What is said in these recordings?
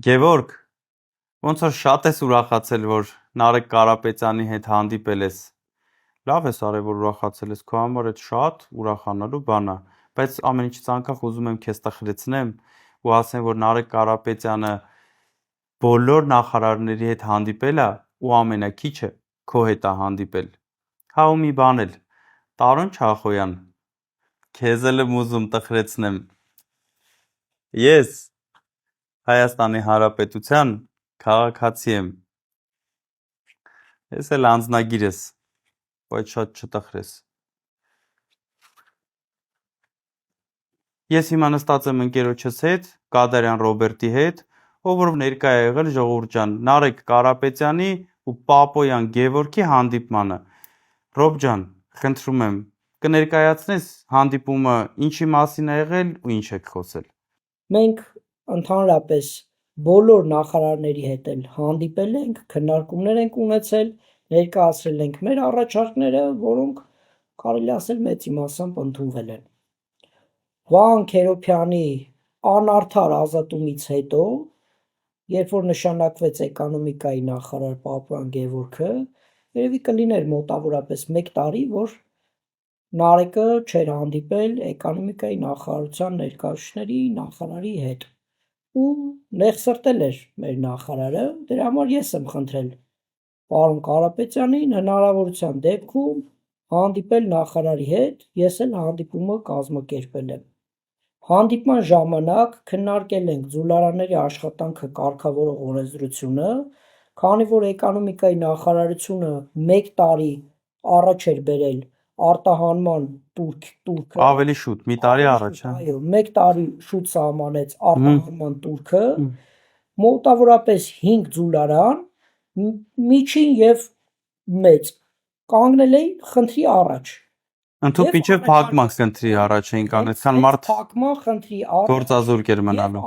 Գևորգ, ոնց որ շատ ես ուրախացել, որ Նարեկ Կարապետյանի հետ հանդիպել ես։ Լավ ես արել, որ ուրախացել ես, քո համար այդ շատ ուրախանալու բան է, բայց ամեն ինչից անկախ ուզում եմ քեզ տխրեցնեմ ու ասեմ, որ Նարեկ Կարապետյանը բոլոր նախարարների հետ հանդիպել է ու ամենակիչը քո հետ է հանդիպել։ Հա ու մի բան էլ, Տարոն Չախոյան, քեզ էլ եմ ուզում տխրեցնեմ։ Ես Հայաստանի Հանրապետության քաղաքացի եմ։ Ես էլ անձնագիր ես, բայց շատ չտխրես։ Ես հիմա նստած եմ ընկերոջս հետ, Կադարյան Ռոբերտի հետ, ով որ ներկա է եղել ժողովուրդ ջան, Նարեկ Կարապետյանի ու Պապոյան Գևորգի հանդիպմանը։ Ռոբ ջան, խնդրում եմ, կներկայացնես հանդիպումը ինչի մասին է եղել ու ինչ եք խոսել։ Մենք ընդհանրապես բոլոր նախարարների հետ էլ հանդիպել ենք, քննարկումներ ենք ունեցել, ներկայացրել ենք մեր առաջարկները, որոնք կարելի ասել մեծ իմաստամբ ընդունվել են։ Վահան Քերոբյանի անարդար ազատումից հետո, երբ որ նշանակվեց էկոնոմիկայի նախարար Պապոյան Գևորգը, երևի կլիներ մոտավորապես 1 տարի, որ Նարեկը չէր հանդիպել էկոնոմիկայի նախարարության ներկայացուցիչների նախարարի հետ ու նեղսրտել էր մեր նախարարը, դրա համար ես եմ խնդրել պարոն Կարապետյանին հնարավորության դեպքում հանդիպել նախարարի հետ, ես էլ հանդիպումը կազմակերպել եմ։ Հանդիպման ժամանակ քննարկել ենք ձուլարանների աշխատանքը կարգավորող օրենսդրությունը, քանի որ էկոնոմիկայի նախարարությունը 1 տարի առաջ էր բերել արտահանման տուրքը, Ավելի շուտ, մի տարի առաջ, այո, 1 տարի շուտ սահմանեց արտահանման տուրքը, մոտավորապես 5 ձուլարան, միջին եւ մեծ, կանգնել էին խնդրի առաջ։ Ընդհուպ մինչև փակման խնդրի առաջ էին կանգնել, քան մարդ փակման խնդրի առաջ գործազուրկ էր մնալու։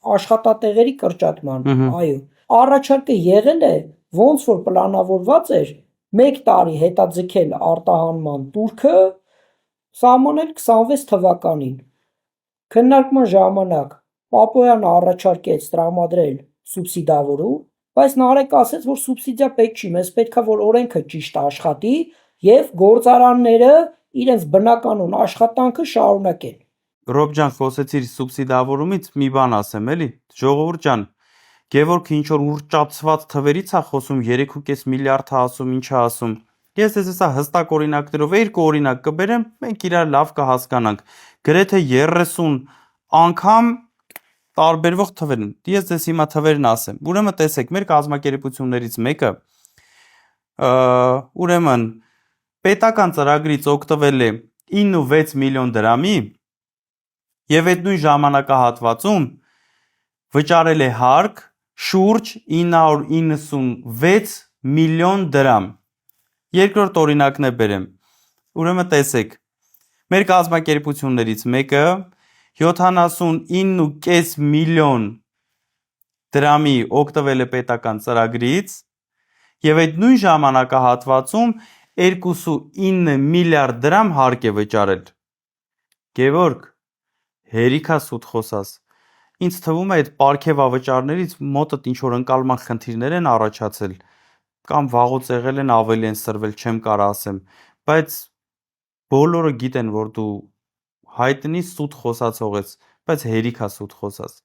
Աշխատատեղերի կրճատման, այո, առաջարկը եղել է, ոնց որ պլանավորված էր 1 տարի հետաձգել արտահանման տուրքը, սահմանել 26 թվականին։ Քննարկման ժամանակ Պապոյանը առաջարկեց տրամադրել սուբսիդավորում, բայց Նարեկը ասեց, որ սուբսիդիա պետք չի, մեզ պետք է որ օրենքը ճիշտ աշխատի եւ գործարանները իրենց բնականոն աշխատանքը շարունակեն։ Ռոբ ջան, խոսեցիր սուբսիդավորումից, մի բան ասեմ, էլի։ Ժողովուրդ ջան, Գևորգը ինչ որ ուռճացված թվերից է խոսում, 3.5 միլիարդ է ասում, ինչ է ասում։ Ես դες հեսա հստակ օրինակներով 2 օրինակ կբերեմ, մենք իրար լավ կհասկանանք։ Գրեթե 30 անգամ տարբերվող թվեր են։ Ես դες հիմա թվերն ասեմ։ Ուրեմն տեսեք, մեր կազմակերպություններից մեկը ուրեմն պետական ծրագրից օգտվել է 9.6 միլիոն դրամի եւ այդ նույն ժամանակահատվածում վճարել է հարկ շուրջ 996 միլիոն դրամ։ Երկրորդ օրինակն է բերեմ։ Ուրեմն տեսեք, մեր կազմակերպություններից մեկը 79.5 միլիոն դրամի օգտվել է պետական ծրագրից եւ այդ նույն ժամանակահատվածում 2.9 միլիարդ դրամ հարկ է վճարել։ Գևորգ, հերիքա սուտ խոսած։ Ինձ թվում է այդ պարգևավճարներից մոտդ ինչ որ ընկալման խնդիրներ են առաջացել կամ վաղուց եղել են ավելի են սրվել, չեմ կարող ասեմ, բայց բոլորը գիտեն, որ դու հայտնի սուտ խոսացող ես, բայց հերիքա սուտ խոսած։